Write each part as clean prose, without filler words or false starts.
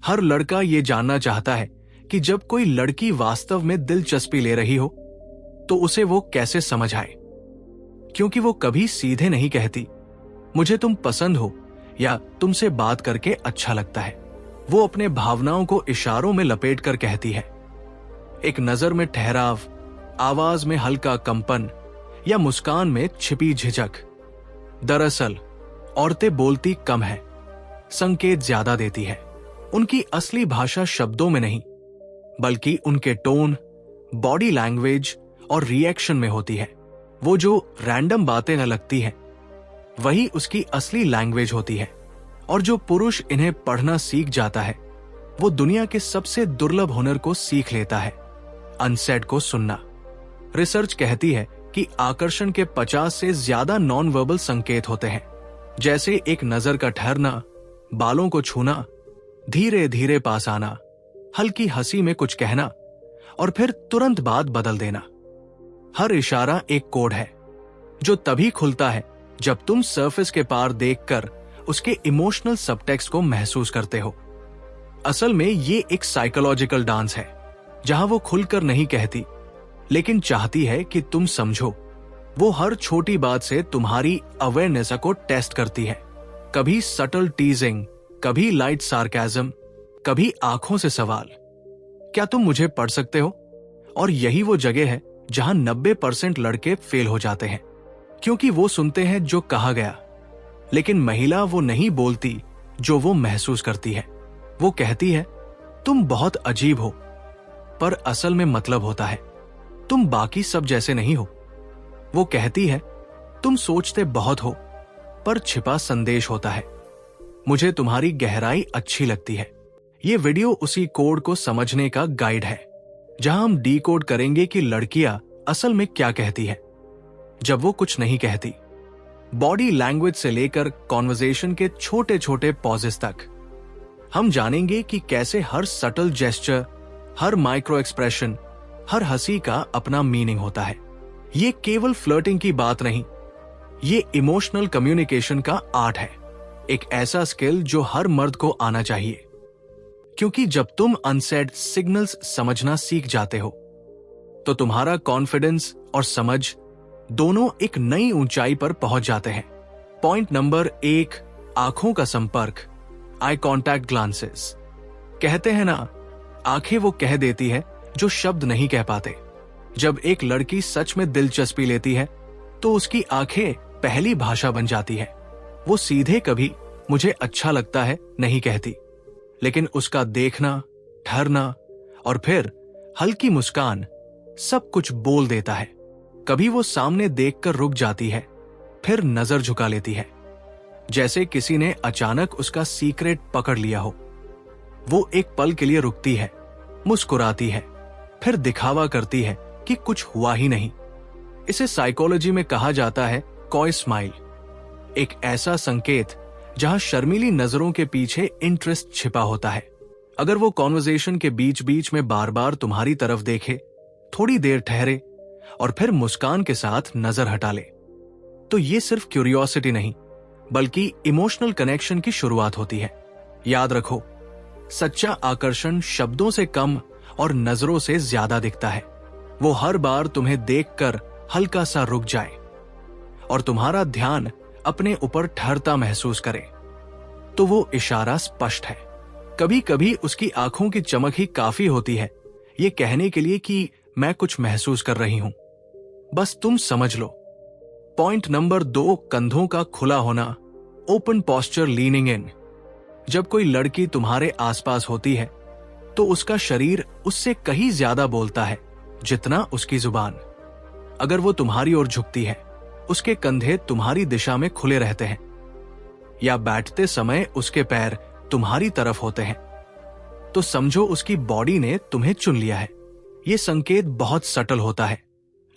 हर लड़का ये जानना चाहता है कि जब कोई लड़की वास्तव में दिलचस्पी ले रही हो तो उसे वो कैसे समझ आए, क्योंकि वो कभी सीधे नहीं कहती मुझे तुम पसंद हो या तुमसे बात करके अच्छा लगता है। वो अपने भावनाओं को इशारों में लपेट कर कहती है। एक नजर में ठहराव, आवाज में हल्का कंपन या मुस्कान में छिपी झिझक। दरअसल औरतें बोलती कम है, संकेत ज्यादा देती है। उनकी असली भाषा शब्दों में नहीं बल्कि उनके टोन, बॉडी लैंग्वेज और रिएक्शन में होती है। वो जो रैंडम बातें न लगती हैं, वही उसकी असली लैंग्वेज होती है। और जो पुरुष इन्हें पढ़ना सीख जाता है वो दुनिया के सबसे दुर्लभ हुनर को सीख लेता है, अनसेड को सुनना। रिसर्च कहती है कि आकर्षण के 50 से ज्यादा नॉन वर्बल संकेत होते हैं, जैसे एक नजर का ठहरना, बालों को छूना, धीरे धीरे पास आना, हल्की हंसी में कुछ कहना और फिर तुरंत बात बदल देना। हर इशारा एक कोड है जो तभी खुलता है जब तुम सरफेस के पार देखकर उसके इमोशनल सबटेक्स्ट को महसूस करते हो। असल में ये एक साइकोलॉजिकल डांस है जहां वो खुलकर नहीं कहती लेकिन चाहती है कि तुम समझो। वो हर छोटी बात से तुम्हारी अवेयरनेस को टेस्ट करती है। कभी सटल टीजिंग, कभी लाइट सार्केज्म, कभी आंखों से सवाल, क्या तुम मुझे पढ़ सकते हो? और यही वो जगह है जहां 90% लड़के फेल हो जाते हैं, क्योंकि वो सुनते हैं जो कहा गया, लेकिन महिला वो नहीं बोलती जो वो महसूस करती है। वो कहती है तुम बहुत अजीब हो, पर असल में मतलब होता है तुम बाकी सब जैसे नहीं हो। वो कहती है तुम सोचते बहुत हो, पर छिपा संदेश होता है, मुझे तुम्हारी गहराई अच्छी लगती है। ये वीडियो उसी कोड को समझने का गाइड है जहां हम डीकोड करेंगे कि लड़कियां असल में क्या कहती है जब वो कुछ नहीं कहती। बॉडी लैंग्वेज से लेकर कॉन्वर्सेशन के छोटे छोटे पॉजेस तक हम जानेंगे कि कैसे हर सटल जेस्चर, हर माइक्रो एक्सप्रेशन, हर हंसी का अपना मीनिंग होता है। ये केवल फ्लर्टिंग की बात नहीं, ये इमोशनल कम्युनिकेशन का आर्ट है, एक ऐसा स्किल जो हर मर्द को आना चाहिए। क्योंकि जब तुम अनसेड सिग्नल्स समझना सीख जाते हो तो तुम्हारा कॉन्फिडेंस और समझ दोनों एक नई ऊंचाई पर पहुंच जाते हैं। पॉइंट नंबर 1, आंखों का संपर्क, आई कॉन्टैक्ट ग्लांसेस। कहते हैं ना, आंखें वो कह देती है जो शब्द नहीं कह पाते। जब एक लड़की सच में दिलचस्पी लेती है तो उसकी आंखें पहली भाषा बन जाती है। वो सीधे कभी मुझे अच्छा लगता है नहीं कहती, लेकिन उसका देखना, ठहरना और फिर हल्की मुस्कान सब कुछ बोल देता है। कभी वो सामने देखकर रुक जाती है, फिर नजर झुका लेती है, जैसे किसी ने अचानक उसका सीक्रेट पकड़ लिया हो। वो एक पल के लिए रुकती है, मुस्कुराती है, फिर दिखावा करती है कि कुछ हुआ ही नहीं। इसे साइकोलॉजी में कहा जाता है कॉय स्माइल, एक ऐसा संकेत जहां शर्मीली नजरों के पीछे इंटरेस्ट छिपा होता है। अगर वो कॉन्वर्सेशन के बीच बीच में बार बार तुम्हारी तरफ देखे, थोड़ी देर ठहरे और फिर मुस्कान के साथ नजर हटा ले, तो ये सिर्फ क्यूरियोसिटी नहीं बल्कि इमोशनल कनेक्शन की शुरुआत होती है। याद रखो, सच्चा आकर्षण शब्दों से कम और नजरों से ज्यादा दिखता है। वो हर बार तुम्हें देखकर हल्का सा रुक जाए और तुम्हारा ध्यान अपने ऊपर ठहरता महसूस करे, तो वो इशारा स्पष्ट है। कभी कभी उसकी आंखों की चमक ही काफी होती है ये कहने के लिए कि मैं कुछ महसूस कर रही हूं, बस तुम समझ लो। पॉइंट नंबर 2, कंधों का खुला होना, ओपन पोस्चर, लीनिंग इन। जब कोई लड़की तुम्हारे आसपास होती है तो उसका शरीर उससे कहीं ज्यादा बोलता है जितना उसकी जुबान। अगर वो तुम्हारी ओर झुकती है, उसके कंधे तुम्हारी दिशा में खुले रहते हैं, या बैठते समय उसके पैर तुम्हारी तरफ होते हैं, तो समझो उसकी बॉडी ने तुम्हें चुन लिया है। ये संकेत बहुत सटल होता है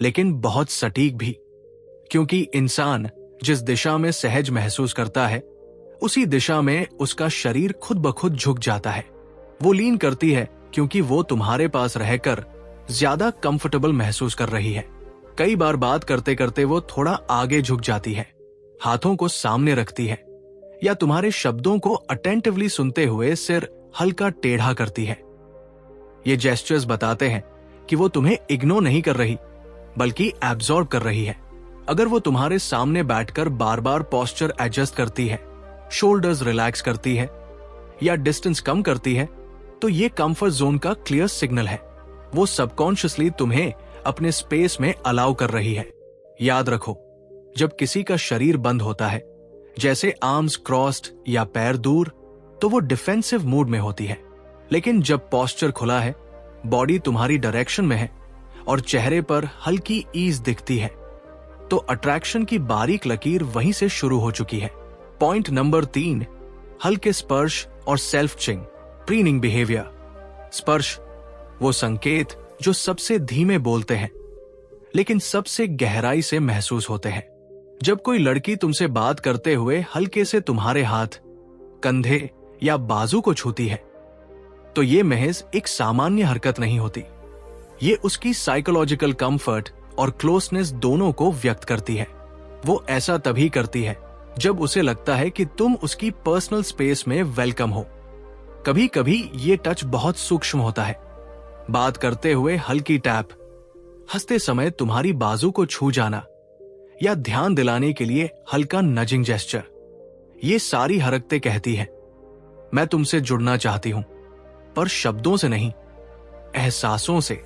लेकिन बहुत सटीक भी, क्योंकि इंसान जिस दिशा में सहज महसूस करता है उसी दिशा में उसका शरीर खुद ब खुद झुक जाता है। वो लीन करती है क्योंकि वो तुम्हारे पास रहकर ज्यादा कंफर्टेबल महसूस कर रही है। कई बार बात करते करते वो थोड़ा आगे झुक जाती है, हाथों को सामने रखती है, या तुम्हारे शब्दों को अटेंटिवली सुनते हुए सिर हल्का टेढ़ा करती है। ये जेस्चर्स बताते हैं कि वो तुम्हें इग्नोर नहीं कर रही, बल्कि एब्जॉर्ब कर रही है। अगर वो तुम्हारे सामने बैठकर बार बार पोस्चर एडजस्ट करती है, शोल्डर्स रिलैक्स करती है या डिस्टेंस कम करती है, तो ये कंफर्ट जोन का क्लियर सिग्नल है। वो सबकॉन्शियसली तुम्हें अपने स्पेस में अलाउ कर रही है। याद रखो, जब किसी का शरीर बंद होता है, जैसे आर्म्स क्रॉस्ड या पैर दूर, तो वो डिफेंसिव मूड में होती है। लेकिन जब पोस्चर खुला है, बॉडी तुम्हारी डायरेक्शन में है और चेहरे पर हल्की ईज दिखती है, तो अट्रैक्शन की बारीक लकीर वहीं से शुरू हो चुकी है। पॉइंट नंबर 3, हल्के स्पर्श और सेल्फ चिंग, प्रीनिंग बिहेवियर। स्पर्श वो संकेत जो सबसे धीमे बोलते हैं, लेकिन सबसे गहराई से महसूस होते हैं। जब कोई लड़की तुमसे बात करते हुए हल्के से तुम्हारे हाथ, कंधे या बाजू को छूती है, तो ये महज एक सामान्य हरकत नहीं होती। ये उसकी साइकोलॉजिकल कंफर्ट और क्लोजनेस दोनों को व्यक्त करती है। वो ऐसा तभी करती है जब उसे लगता है कि तुम उसकी पर्सनल स्पेस में वेलकम हो। कभी कभी ये टच बहुत सूक्ष्म होता है, बात करते हुए हल्की टैप, हंसते समय तुम्हारी बाजू को छू जाना या ध्यान दिलाने के लिए हल्का नजिंग जेस्चर। ये सारी हरकतें कहती हैं, मैं तुमसे जुड़ना चाहती हूं, पर शब्दों से नहीं, एहसासों से।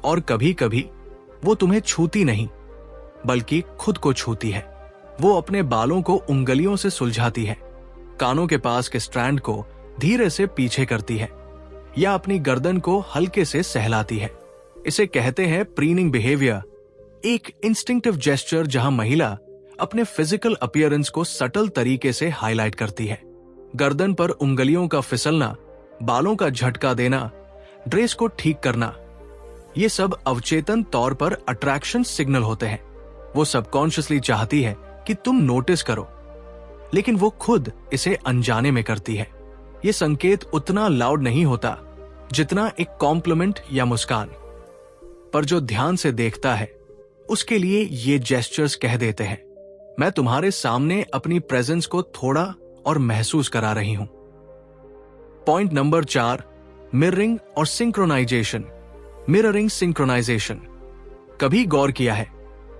और कभी कभी वो तुम्हें छूती नहीं, बल्कि खुद को छूती है। वो अपने बालों को उंगलियों से सुलझाती है, कानों के पास के स्ट्रैंड को धीरे से पीछे करती है या अपनी गर्दन को हल्के से सहलाती है। इसे कहते हैं प्रीनिंग बिहेवियर, एक इंस्टिंक्टिव जेस्चर जहां महिला अपने फिजिकल अपीयरेंस को सटल तरीके से हाईलाइट करती है। गर्दन पर उंगलियों का फिसलना, बालों का झटका देना, ड्रेस को ठीक करना, ये सब अवचेतन तौर पर अट्रैक्शन सिग्नल होते हैं। वो सबकॉन्शियसली चाहती है कि तुम नोटिस करो, लेकिन वो खुद इसे अनजाने में करती है। ये संकेत उतना लाउड नहीं होता जितना एक कॉम्प्लीमेंट या मुस्कान, पर जो ध्यान से देखता है उसके लिए ये जेस्चर्स कह देते हैं, मैं तुम्हारे सामने अपनी प्रेजेंस को थोड़ा और महसूस करा रही हूं। पॉइंट नंबर 4, मिररिंग और सिंक्रोनाइजेशन, मिररिंग सिंक्रोनाइजेशन। कभी गौर किया है,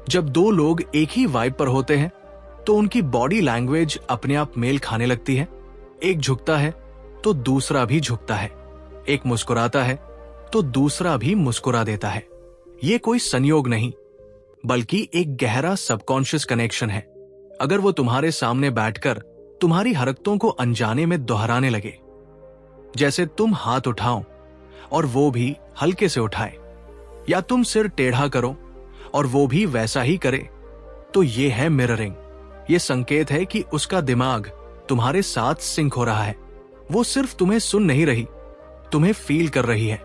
जब दो लोग एक ही वाइब पर होते हैं तो उनकी बॉडी लैंग्वेज अपने आप मेल खाने लगती है। एक झुकता है तो दूसरा भी झुकता है, एक मुस्कुराता है तो दूसरा भी मुस्कुरा देता है। ये कोई संयोग नहीं, बल्कि एक गहरा सबकॉन्शियस कनेक्शन है। अगर वो तुम्हारे सामने बैठकर तुम्हारी हरकतों को अनजाने में दोहराने लगे, जैसे तुम हाथ उठाओ और वो भी हल्के से उठाए, या तुम सिर टेढ़ा करो और वो भी वैसा ही करे, तो ये है मिररिंग। ये संकेत है कि उसका दिमाग तुम्हारे साथ सिंक हो रहा है। वो सिर्फ तुम्हें सुन नहीं रही, तुम्हें फील कर रही है।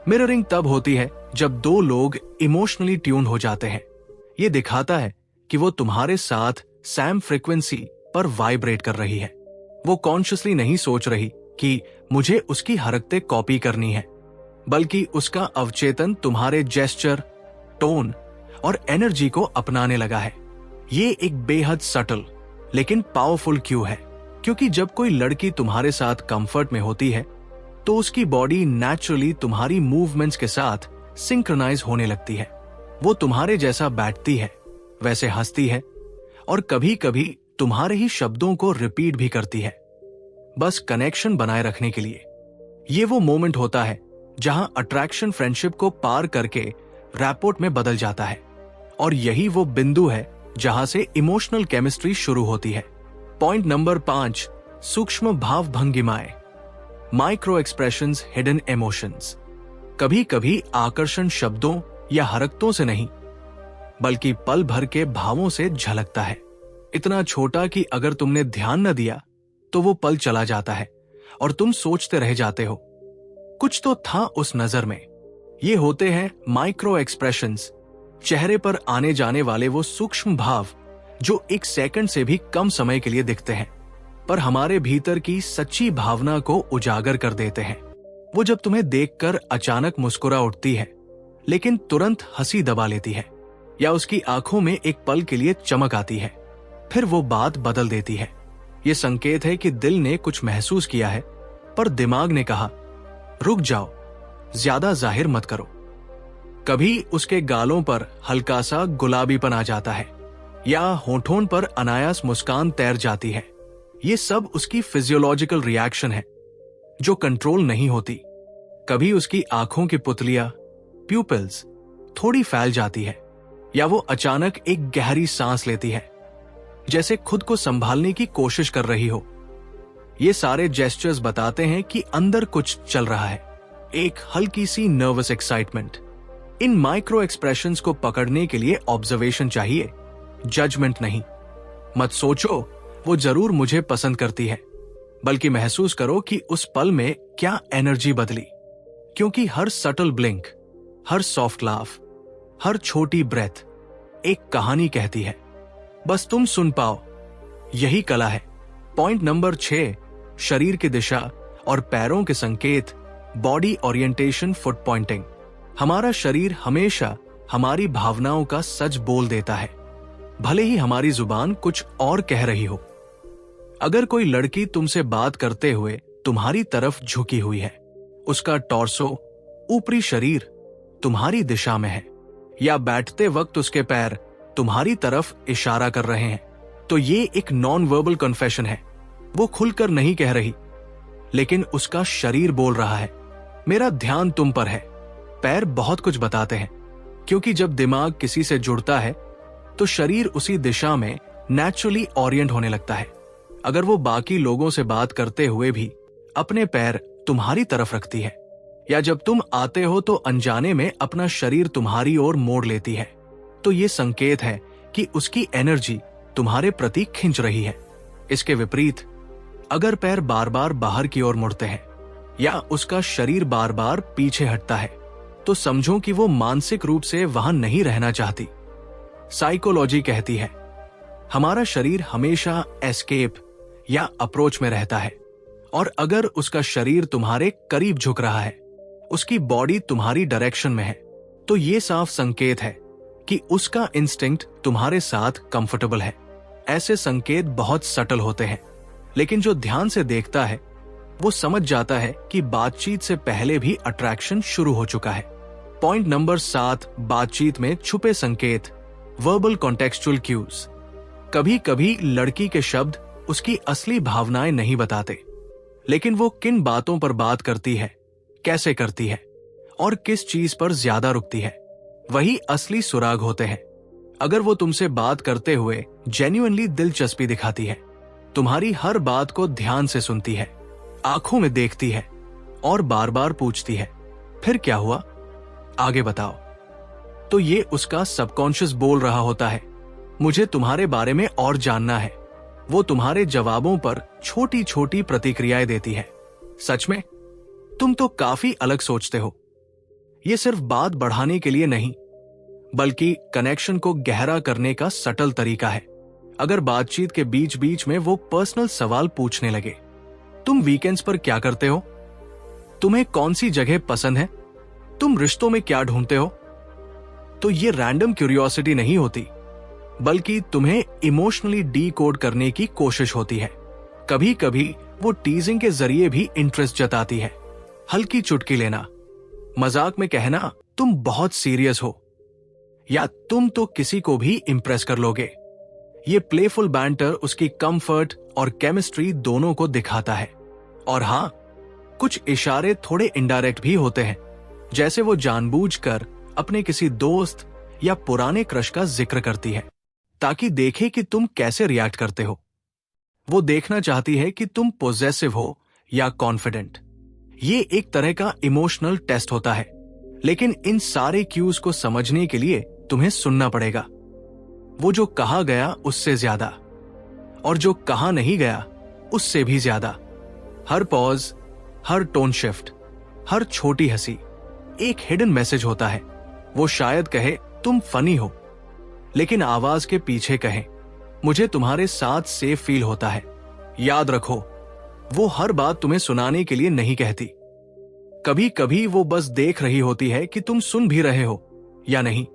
मिररिंग तब होती है जब दो लोग इमोशनली ट्यून हो जाते हैं। ये दिखाता है कि वो तुम्हारे साथ सैम फ्रीक्वेंसी पर वाइब्रेट कर रही है। वो कॉन्शियसली नहीं सोच रही कि मुझे उसकी हरकतें कॉपी करनी है, बल्कि उसका अवचेतन तुम्हारे जेस्चर, टोन और एनर्जी को अपनाने लगा है। ये एक बेहद सटल लेकिन पावरफुल क्यू है, क्योंकि जब कोई लड़की तुम्हारे साथ कंफर्ट में होती है तो उसकी बॉडी नेचुरली तुम्हारी मूवमेंट्स के साथ सिंक्रोनाइज होने लगती है। वो तुम्हारे जैसा बैठती है, वैसे हंसती है और कभी कभी तुम्हारे ही शब्दों को रिपीट भी करती है, बस कनेक्शन बनाए रखने के लिए। ये वो मोमेंट होता है जहां अट्रैक्शन फ्रेंडशिप को पार करके रैपोर्ट में बदल जाता है, और यही वो बिंदु है जहां से इमोशनल केमिस्ट्री शुरू होती है। पॉइंट नंबर 5, सूक्ष्म भाव भंगिमाएं, माइक्रो एक्सप्रेशंस, हिडन इमोशंस। कभी कभी आकर्षण शब्दों या हरकतों से नहीं, बल्कि पल भर के भावों से झलकता है। इतना छोटा कि अगर तुमने ध्यान न दिया तो वो पल चला जाता है और तुम सोचते रह जाते हो, कुछ तो था उस नजर में। ये होते हैं माइक्रो एक्सप्रेशंस, चेहरे पर आने जाने वाले वो सूक्ष्म भाव जो एक सेकंड से भी कम समय के लिए दिखते हैं, पर हमारे भीतर की सच्ची भावना को उजागर कर देते हैं। वो जब तुम्हें देखकर अचानक मुस्कुरा उठती है, लेकिन तुरंत हंसी दबा लेती है, या उसकी आंखों में एक पल के लिए चमक आती है, फिर वो बात बदल देती है। ये संकेत है कि दिल ने कुछ महसूस किया है, पर दिमाग ने कहा, रुक जाओ, ज्यादा जाहिर मत करो। कभी उसके गालों पर हल्का सा गुलाबीपन आ जाता है या होठों पर अनायास मुस्कान तैर जाती है। ये सब उसकी फिजियोलॉजिकल रिएक्शन है जो कंट्रोल नहीं होती। कभी उसकी आंखों की पुतलियां, प्यूपिल्स थोड़ी फैल जाती है या वो अचानक एक गहरी सांस लेती है, जैसे खुद को संभालने की कोशिश कर रही हो। ये सारे जेस्चर्स बताते हैं कि अंदर कुछ चल रहा है, एक हल्की सी नर्वस एक्साइटमेंट। इन माइक्रो एक्सप्रेशंस को पकड़ने के लिए ऑब्जर्वेशन चाहिए, जजमेंट नहीं। मत सोचो वो जरूर मुझे पसंद करती है, बल्कि महसूस करो कि उस पल में क्या एनर्जी बदली। क्योंकि हर सटल ब्लिंक, हर सॉफ्ट लाफ, हर छोटी ब्रेथ एक कहानी कहती है, बस तुम सुन पाओ। यही कला है। पॉइंट नंबर 6, शरीर की दिशा और पैरों के संकेत, बॉडी ओरिएंटेशन, फुट पॉइंटिंग। हमारा शरीर हमेशा हमारी भावनाओं का सच बोल देता है, भले ही हमारी जुबान कुछ और कह रही हो। अगर कोई लड़की तुमसे बात करते हुए तुम्हारी तरफ झुकी हुई है, उसका टॉर्सो, ऊपरी शरीर तुम्हारी दिशा में है, या बैठते वक्त उसके पैर तुम्हारी तरफ इशारा कर रहे हैं, तो ये एक नॉन वर्बल कन्फेशन है। वो खुलकर नहीं कह रही, लेकिन उसका शरीर बोल रहा है, मेरा ध्यान तुम पर है। पैर बहुत कुछ बताते हैं, क्योंकि जब दिमाग किसी से जुड़ता है तो शरीर उसी दिशा में नेचुरली ओरिएंट होने लगता है। अगर वो बाकी लोगों से बात करते हुए भी अपने पैर तुम्हारी तरफ रखती है, या जब तुम आते हो तो अनजाने में अपना शरीर तुम्हारी ओर मोड़ लेती है, तो ये संकेत है कि उसकी एनर्जी तुम्हारे प्रति खिंच रही है। इसके विपरीत, अगर पैर बार बार बाहर की ओर मुड़ते हैं या उसका शरीर बार बार पीछे हटता है, तो समझो कि वो मानसिक रूप से वहां नहीं रहना चाहती। साइकोलॉजी कहती है, हमारा शरीर हमेशा एस्केप या अप्रोच में रहता है, और अगर उसका शरीर तुम्हारे करीब झुक रहा है, उसकी बॉडी तुम्हारी डायरेक्शन में है, तो ये साफ संकेत है कि उसका इंस्टिंक्ट तुम्हारे साथ कंफर्टेबल है। ऐसे संकेत बहुत सटल होते हैं, लेकिन जो ध्यान से देखता है वो समझ जाता है कि बातचीत से पहले भी अट्रैक्शन शुरू हो चुका है। पॉइंट नंबर 7, बातचीत में छुपे संकेत, वर्बल कॉन्टेक्सचुअल क्यूज। कभी कभी लड़की के शब्द उसकी असली भावनाएं नहीं बताते, लेकिन वो किन बातों पर बात करती है, कैसे करती है और किस चीज पर ज्यादा रुकती है, वही असली सुराग होते हैं। अगर वो तुमसे बात करते हुए जेन्युइनली दिलचस्पी दिखाती है, तुम्हारी हर बात को ध्यान से सुनती है, आंखों में देखती है और बार बार पूछती है, फिर क्या हुआ, आगे बताओ, तो ये उसका सबकॉन्शियस बोल रहा होता है, मुझे तुम्हारे बारे में और जानना है। वो तुम्हारे जवाबों पर छोटी छोटी प्रतिक्रियाएं देती है। सच में तुम तो काफी अलग सोचते हो। ये सिर्फ बात बढ़ाने के लिए नहीं, बल्कि कनेक्शन को गहरा करने का सटल तरीका है। अगर बातचीत के बीच बीच में वो पर्सनल सवाल पूछने लगे, तुम वीकेंड्स पर क्या करते हो, तुम्हें कौन सी जगह पसंद है, तुम रिश्तों में क्या ढूंढते हो, तो ये रैंडम क्यूरियोसिटी नहीं होती, बल्कि तुम्हें इमोशनली डीकोड करने की कोशिश होती है। कभी कभी वो टीजिंग के जरिए भी इंटरेस्ट जताती है, हल्की चुटकी लेना, मजाक में कहना तुम बहुत सीरियस हो, या तुम तो किसी को भी इंप्रेस कर लोगे। ये प्लेफुल बैंटर उसकी कंफर्ट और केमिस्ट्री दोनों को दिखाता है। और हाँ, कुछ इशारे थोड़े इनडायरेक्ट भी होते हैं, जैसे वो जानबूझकर अपने किसी दोस्त या पुराने क्रश का जिक्र करती है, ताकि देखे कि तुम कैसे रिएक्ट करते हो। वो देखना चाहती है कि तुम पॉजेसिव हो या कॉन्फिडेंट। ये एक तरह का इमोशनल टेस्ट होता है, लेकिन इन सारे क्यूज को समझने के लिए तुम्हें सुनना पड़ेगा। वो जो कहा गया उससे ज्यादा, और जो कहा नहीं गया उससे भी ज्यादा। हर पॉज, हर टोन शिफ्ट, हर छोटी हंसी एक हिडन मैसेज होता है। वो शायद कहे तुम फनी हो, लेकिन आवाज के पीछे कहे मुझे तुम्हारे साथ सेफ फील होता है। याद रखो, वो हर बात तुम्हें सुनाने के लिए नहीं कहती। कभी कभी वो बस देख रही होती है कि तुम सुन भी रहे हो या नहीं।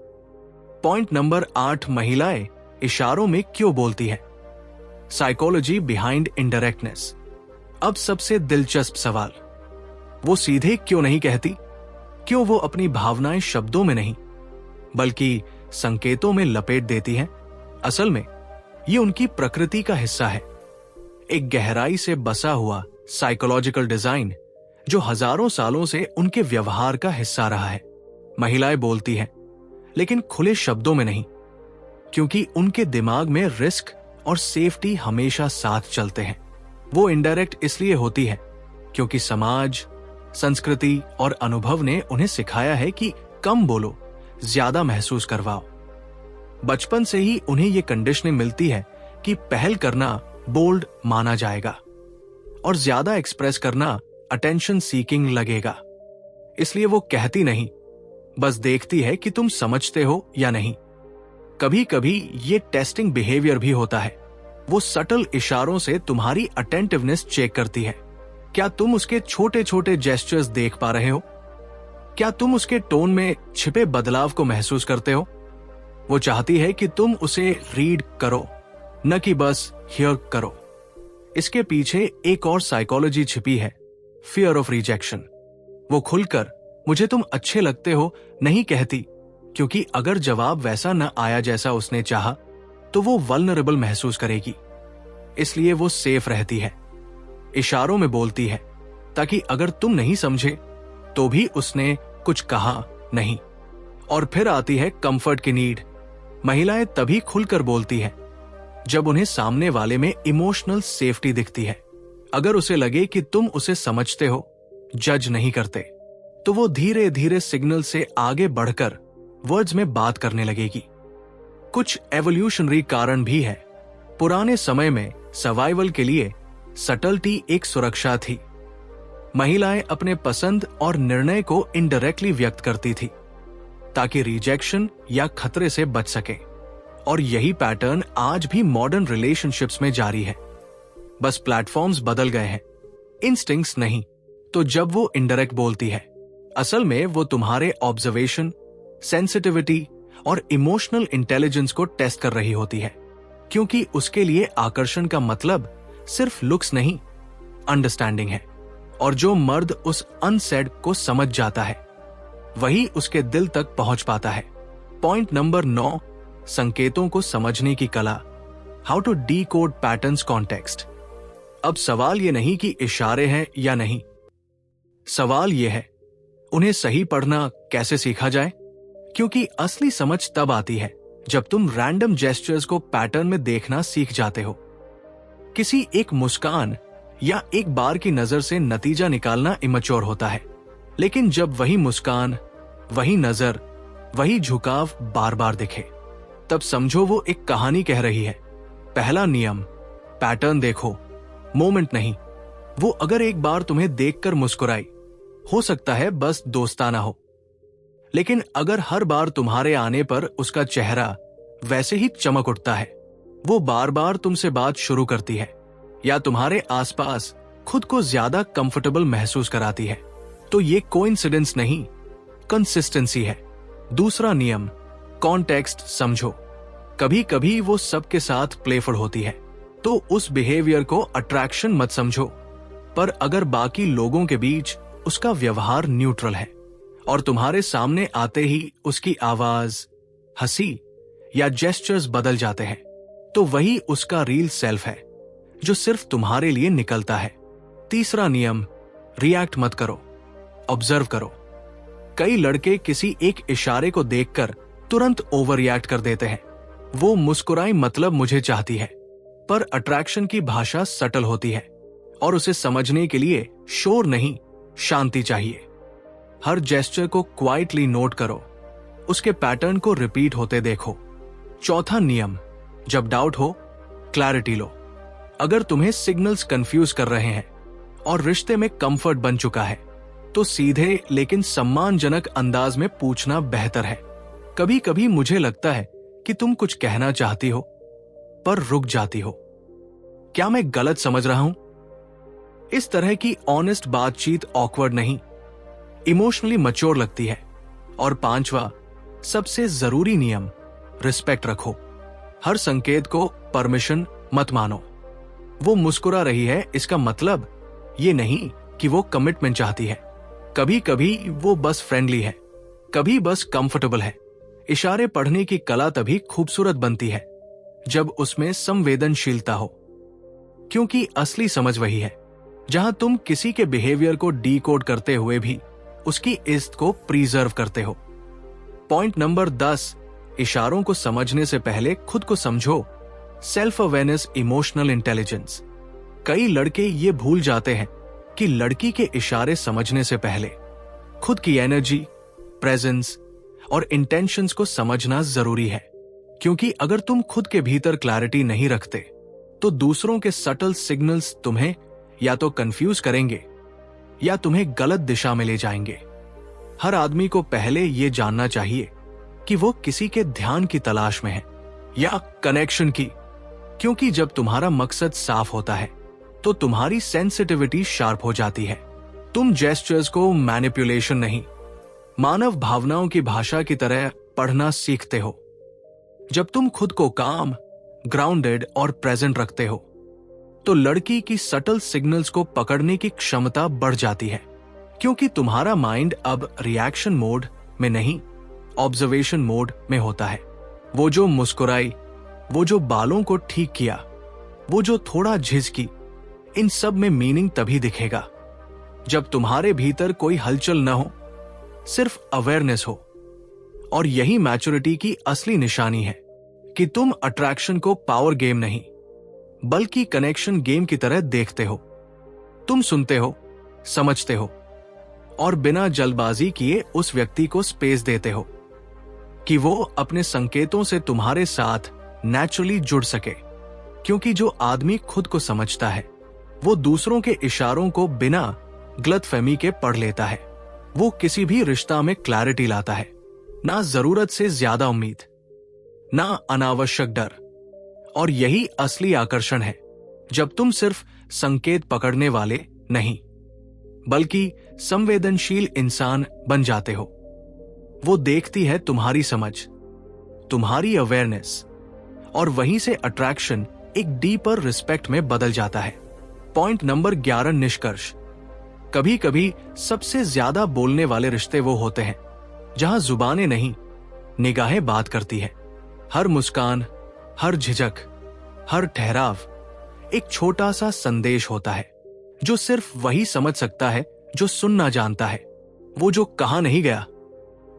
पॉइंट नंबर 8, महिलाएं इशारों में क्यों बोलती है, साइकोलॉजी बिहाइंड इनडायरेक्टनेस। अब सबसे दिलचस्प सवाल, वो सीधे क्यों नहीं कहती? क्यों वो अपनी भावनाएं शब्दों में नहीं बल्कि संकेतों में लपेट देती हैं? असल में ये उनकी प्रकृति का हिस्सा है, एक गहराई से बसा हुआ साइकोलॉजिकल डिजाइन जो हजारों सालों से उनके व्यवहार का हिस्सा रहा है। महिलाएं बोलती हैं, लेकिन खुले शब्दों में नहीं, क्योंकि उनके दिमाग में रिस्क और सेफ्टी हमेशा साथ चलते हैं। वो इनडायरेक्ट इसलिए होती है क्योंकि समाज, संस्कृति और अनुभव ने उन्हें सिखाया है कि कम बोलो, ज्यादा महसूस करवाओ। बचपन से ही उन्हें ये कंडीशनिंग मिलती है कि पहल करना बोल्ड माना जाएगा और ज्यादा एक्सप्रेस करना अटेंशन सीकिंग लगेगा। इसलिए वो कहती नहीं, बस देखती है कि तुम समझते हो या नहीं। कभी कभी ये टेस्टिंग बिहेवियर भी होता है। वो सटल इशारों से तुम्हारी अटेंटिवनेस चेक करती है। क्या तुम उसके छोटे छोटे जेस्चर्स देख पा रहे हो? क्या तुम उसके टोन में छिपे बदलाव को महसूस करते हो? वो चाहती है कि तुम उसे रीड करो, न कि बस हियर करो। इसके पीछे एक और साइकोलॉजी छिपी है, फियर ऑफ रिजेक्शन। वो खुलकर मुझे तुम अच्छे लगते हो नहीं कहती, क्योंकि अगर जवाब वैसा न आया जैसा उसने चाहा तो वो वल्नरेबल महसूस करेगी। इसलिए वो सेफ रहती है, इशारों में बोलती है, ताकि अगर तुम नहीं समझे तो भी उसने कुछ कहा नहीं। और फिर आती है कंफर्ट की नीड। महिलाएं तभी खुलकर बोलती है जब उन्हें सामने वाले में इमोशनल सेफ्टी दिखती है। अगर उसे लगे कि तुम उसे समझते हो, जज नहीं करते, तो वो धीरे धीरे सिग्नल से आगे बढ़कर वर्ड्स में बात करने लगेगी। कुछ एवोल्यूशनरी कारण भी है। पुराने समय में सर्वाइवल के लिए सटल्टी एक सुरक्षा थी। महिलाएं अपने पसंद और निर्णय को इनडायरेक्टली व्यक्त करती थी ताकि रिजेक्शन या खतरे से बच सके। और यही पैटर्न आज भी मॉडर्न रिलेशनशिप्स में जारी है, बस प्लेटफॉर्म्स बदल गए हैं, इंस्टिंक्ट्स नहीं। तो जब वो इनडायरेक्ट बोलती है, असल में वो तुम्हारे ऑब्जर्वेशन, सेंसिटिविटी और इमोशनल इंटेलिजेंस को टेस्ट कर रही होती है, क्योंकि उसके लिए आकर्षण का मतलब सिर्फ लुक्स नहीं, अंडरस्टैंडिंग है। और जो मर्द उस अनसेड को समझ जाता है वही उसके दिल तक पहुंच पाता है। पॉइंट नंबर 9, संकेतों को समझने की कला, how to decode patterns context. अब सवाल ये नहीं कि इशारे हैं या नहीं, सवाल ये है उन्हें सही पढ़ना कैसे सीखा जाए, क्योंकि असली समझ तब आती है जब तुम रैंडम जेस्चर्स को पैटर्न में देखना सीख जाते हो। किसी एक मुस्कान या एक बार की नजर से नतीजा निकालना इमैच्योर होता है, लेकिन जब वही मुस्कान, वही नजर, वही झुकाव बार बार दिखे, तब समझो वो एक कहानी कह रही है। पहला नियम, पैटर्न देखो, मोमेंट नहीं। वो अगर एक बार तुम्हें देखकर मुस्कुराई, हो सकता है बस दोस्ताना हो, लेकिन अगर हर बार तुम्हारे आने पर उसका चेहरा वैसे ही चमक उठता है, वो बार बार तुमसे बात शुरू करती है या तुम्हारे आसपास खुद को ज्यादा कंफर्टेबल महसूस कराती है, तो ये कोइंसिडेंस नहीं, कंसिस्टेंसी है। दूसरा नियम, कॉन्टेक्स्ट समझो। कभी कभी वो सबके साथ प्लेफुल होती है, तो उस बिहेवियर को अट्रैक्शन मत समझो, पर अगर बाकी लोगों के बीच उसका व्यवहार न्यूट्रल है और तुम्हारे सामने आते ही उसकी आवाज, हंसी या जेस्चर्स बदल जाते हैं, तो वही उसका रियल सेल्फ है जो सिर्फ तुम्हारे लिए निकलता है। तीसरा नियम, रिएक्ट मत करो, ऑब्जर्व करो। कई लड़के किसी एक इशारे को देखकर तुरंत ओवर रिएक्ट कर देते हैं। वो मुस्कुराई मतलब मुझे चाहती है, पर अट्रैक्शन की भाषा सटल होती है और उसे समझने के लिए शोर नहीं, शांति चाहिए। हर जेस्चर को क्वाइटली नोट करो, उसके पैटर्न को रिपीट होते देखो। चौथा नियम, जब डाउट हो, क्लैरिटी लो। अगर तुम्हें सिग्नल्स कंफ्यूज कर रहे हैं और रिश्ते में कंफर्ट बन चुका है, तो सीधे लेकिन सम्मानजनक अंदाज में पूछना बेहतर है। कभी कभी मुझे लगता है कि तुम कुछ कहना चाहती हो पर रुक जाती हो, क्या मैं गलत समझ रहा हूं? इस तरह की ऑनेस्ट बातचीत ऑकवर्ड नहीं, इमोशनली मैच्योर लगती है। और पांचवा, सबसे जरूरी नियम, रिस्पेक्ट रखो। हर संकेत को परमिशन मत मानो। वो मुस्कुरा रही है, इसका मतलब ये नहीं कि वो कमिटमेंट चाहती है। कभी कभी वो बस फ्रेंडली है, कभी बस कंफर्टेबल है। इशारे पढ़ने की कला तभी खूबसूरत बनती है जब उसमें संवेदनशीलता हो, क्योंकि असली समझ वही है जहां तुम किसी के बिहेवियर को डीकोड करते हुए भी उसकी इज्जत को प्रिजर्व करते हो। पॉइंट नंबर 10, इशारों को समझने से पहले खुद को समझो। Self awareness, emotional intelligence. कई लड़के ये भूल जाते हैं कि लड़की के इशारे समझने से पहले खुद की एनर्जी, प्रेजेंस और इंटेंशंस को समझना जरूरी है, क्योंकि अगर तुम खुद के भीतर क्लैरिटी नहीं रखते तो दूसरों के सटल सिग्नल्स तुम्हें या तो कंफ्यूज करेंगे या तुम्हें गलत दिशा में ले जाएंगे। हर आदमी को पहले यह जानना चाहिए कि वो किसी के ध्यान की तलाश में है या कनेक्शन की, क्योंकि जब तुम्हारा मकसद साफ होता है तो तुम्हारी सेंसिटिविटी शार्प हो जाती है। तुम जेस्चर्स को मैनिपुलेशन नहीं, मानव भावनाओं की भाषा की तरह पढ़ना सीखते हो। जब तुम खुद को काम, ग्राउंडेड और प्रेजेंट रखते हो तो लड़की की सटल सिग्नल्स को पकड़ने की क्षमता बढ़ जाती है, क्योंकि तुम्हारा माइंड अब रिएक्शन मोड में नहीं, ऑब्जर्वेशन मोड में होता है। वो जो मुस्कुराई, वो जो बालों को ठीक किया, वो जो थोड़ा झिझकी, इन सब में मीनिंग तभी दिखेगा जब तुम्हारे भीतर कोई हलचल न हो, सिर्फ अवेयरनेस हो। और यही मैच्योरिटी की असली निशानी है कि तुम अट्रैक्शन को पावर गेम नहीं बल्कि कनेक्शन गेम की तरह देखते हो। तुम सुनते हो, समझते हो और बिना जल्दबाजी किए उस व्यक्ति को स्पेस देते हो कि वो अपने संकेतों से तुम्हारे साथ नेचुरली जुड़ सके, क्योंकि जो आदमी खुद को समझता है वो दूसरों के इशारों को बिना गलतफहमी के पढ़ लेता है। वो किसी भी रिश्ता में क्लैरिटी लाता है, ना जरूरत से ज्यादा उम्मीद, ना अनावश्यक डर। और यही असली आकर्षण है, जब तुम सिर्फ संकेत पकड़ने वाले नहीं बल्कि संवेदनशील इंसान बन जाते हो। वो देखती है तुम्हारी समझ, तुम्हारी अवेयरनेस, और वहीं से अट्रैक्शन एक डीपर रिस्पेक्ट में बदल जाता है। पॉइंट नंबर 11, निष्कर्ष। कभी कभी सबसे ज्यादा बोलने वाले रिश्ते वो होते हैं जहां जुबानें नहीं, निगाहें बात करती है। हर मुस्कान, हर झिझक, हर ठहराव एक छोटा सा संदेश होता है जो सिर्फ वही समझ सकता है जो सुनना जानता है। वो जो कहा नहीं गया।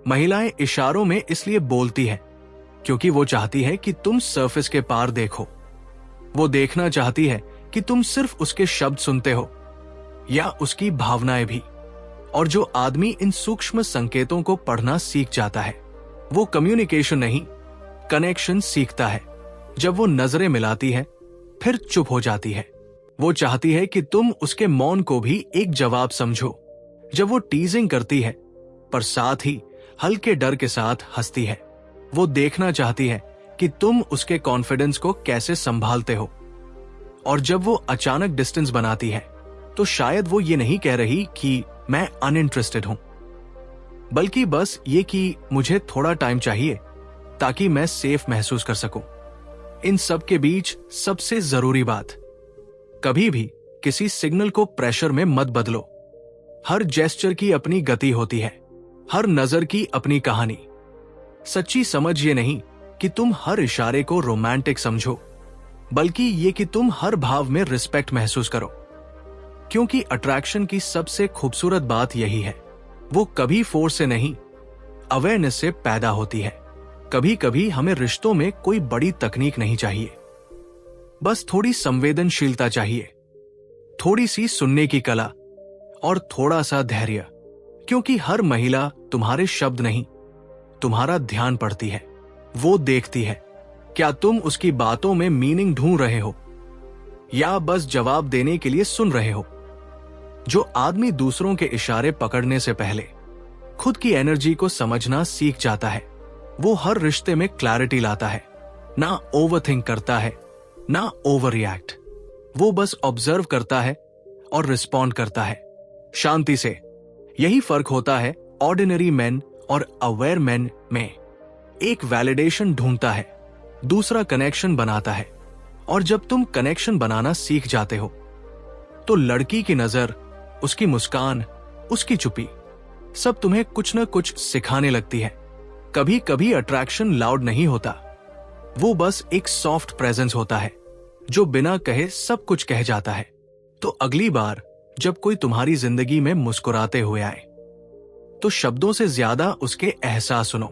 महिलाएं इशारों में इसलिए बोलती हैं क्योंकि वो चाहती है कि तुम सरफेस के पार देखो। वो देखना चाहती है कि तुम सिर्फ उसके शब्द सुनते हो या उसकी भावनाएं भी। और जो आदमी इन सूक्ष्म संकेतों को पढ़ना सीख जाता है वो कम्युनिकेशन नहीं, कनेक्शन सीखता है। जब वो नजरें मिलाती है फिर चुप हो जाती है, वो चाहती है कि तुम उसके मौन को भी एक जवाब समझो। जब वो टीजिंग करती है पर साथ ही हल्के डर के साथ हंसती है, वो देखना चाहती है कि तुम उसके कॉन्फिडेंस को कैसे संभालते हो। और जब वो अचानक डिस्टेंस बनाती है तो शायद वो ये नहीं कह रही कि मैं अनइंटरेस्टेड हूं, बल्कि बस ये कि मुझे थोड़ा टाइम चाहिए ताकि मैं सेफ महसूस कर सकूं। इन सब के बीच सबसे जरूरी बात, कभी भी किसी सिग्नल को प्रेशर में मत बदलो। हर जेस्चर की अपनी गति होती है, हर नजर की अपनी कहानी। सच्ची समझ ये नहीं कि तुम हर इशारे को रोमांटिक समझो, बल्कि ये कि तुम हर भाव में रिस्पेक्ट महसूस करो। क्योंकि अट्रैक्शन की सबसे खूबसूरत बात यही है, वो कभी फोर्स से नहीं, अवेयरनेस से पैदा होती है। कभी कभी हमें रिश्तों में कोई बड़ी तकनीक नहीं चाहिए, बस थोड़ी संवेदनशीलता चाहिए, थोड़ी सी सुनने की कला और थोड़ा सा धैर्य। क्योंकि हर महिला तुम्हारे शब्द नहीं, तुम्हारा ध्यान पढ़ती है। वो देखती है क्या तुम उसकी बातों में मीनिंग ढूंढ रहे हो या बस जवाब देने के लिए सुन रहे हो। जो आदमी दूसरों के इशारे पकड़ने से पहले खुद की एनर्जी को समझना सीख जाता है, वो हर रिश्ते में क्लैरिटी लाता है। ना ओवरथिंक करता है, ना ओवर रिएक्ट। वो बस ऑब्जर्व करता है और रिस्पॉन्ड करता है शांति से। यही फर्क होता है ऑर्डिनरी मैन और अवेयर मैन में। एक वैलिडेशन ढूंढता है, दूसरा कनेक्शन बनाता है। और जब तुम कनेक्शन बनाना सीख जाते हो तो लड़की की नजर, उसकी मुस्कान, उसकी चुप्पी सब तुम्हें कुछ न कुछ सिखाने लगती है। कभी कभी अट्रैक्शन लाउड नहीं होता, वो बस एक सॉफ्ट प्रेजेंस होता है जो बिना कहे सब कुछ कह जाता है। तो अगली बार जब कोई तुम्हारी जिंदगी में मुस्कुराते हुए आए तो शब्दों से ज्यादा उसके एहसास सुनो,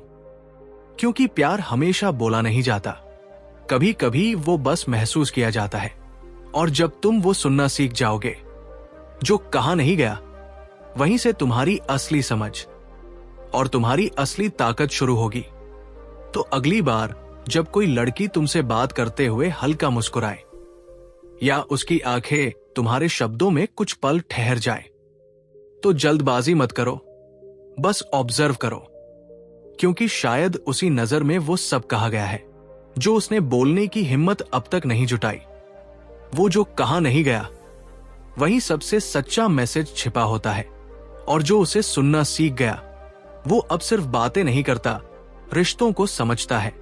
क्योंकि प्यार हमेशा बोला नहीं जाता, कभी कभी वो बस महसूस किया जाता है। और जब तुम वो सुनना सीख जाओगे जो कहा नहीं गया, वहीं से तुम्हारी असली समझ और तुम्हारी असली ताकत शुरू होगी। तो अगली बार जब कोई लड़की तुमसे बात करते हुए हल्का मुस्कुराए या उसकी आंखें तुम्हारे शब्दों में कुछ पल ठहर जाए, तो जल्दबाजी मत करो, बस ऑब्जर्व करो, क्योंकि शायद उसी नजर में वो सब कहा गया है जो उसने बोलने की हिम्मत अब तक नहीं जुटाई। वो जो कहा नहीं गया, वही सबसे सच्चा मैसेज छिपा होता है। और जो उसे सुनना सीख गया, वो अब सिर्फ बातें नहीं करता, रिश्तों को समझता है।